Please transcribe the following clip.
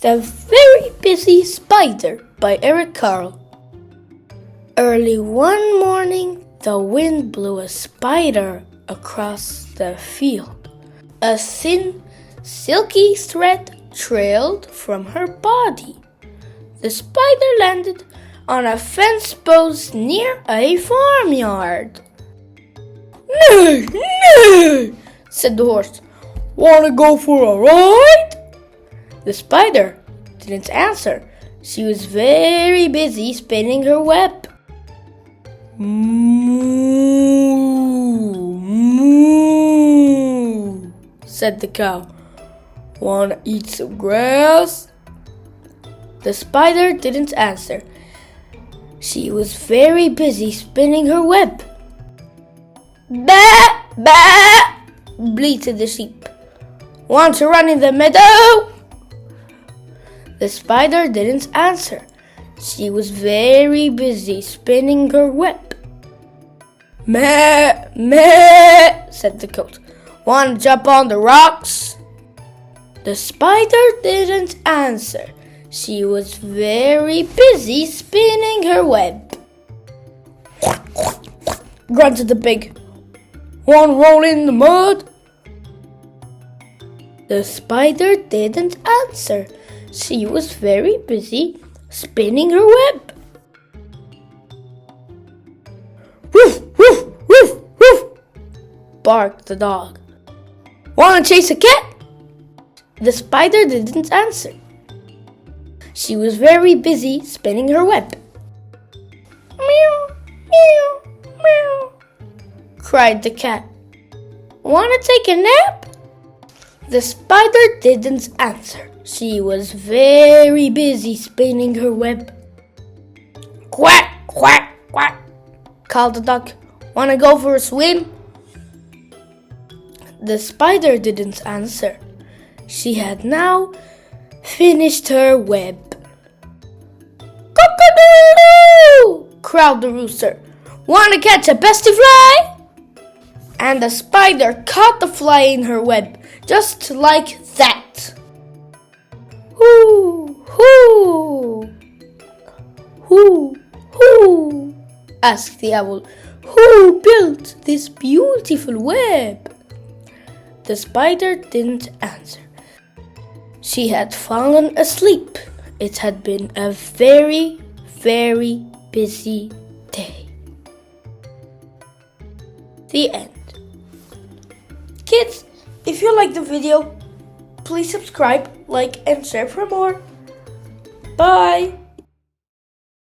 The Very Busy Spider by Eric Carle. Early one morning, the wind blew a spider across the field. A thin, silky thread trailed from her body. The spider landed on a fence post near a farmyard. "Nay, nay," said the horse. "Wanna go for a ride?" The spider didn't answer. She was very busy spinning her web. "Moo, moo," said the cow. "Wanna eat some grass?" The spider didn't answer. She was very busy spinning her web. "Ba, ba," bleated the sheep. "Want to run in the meadow?" The spider didn't answer. She was very busy spinning her web. "Meh, meh," said the goat. "Want to jump on the rocks?" The spider didn't answer. She was very busy spinning her web. Grunted the pig. "Want to roll in the mud?" The spider didn't answer. She was very busy spinning her web. "Woof, woof, woof, woof," barked the dog. "Wanna chase a cat?" The spider didn't answer. She was very busy spinning her web. "Meow, meow, meow," cried the cat. "Wanna take a nap?" The spider didn't answer. She was very busy spinning her web. "Quack, quack, quack," called the duck. "Wanna go for a swim?" The spider didn't answer. She had now finished her web. "Cock-a-doodle," crowed the rooster. "Wanna catch a bestie fly?" And the spider caught the fly in her web, just like that. "Who, who, who, who?" asked the owl. "Who built this beautiful web?" The spider didn't answer. She had fallen asleep. It had been a very, very busy day. The end. Kids, if you liked the video, please subscribe, like, and share for more. Bye!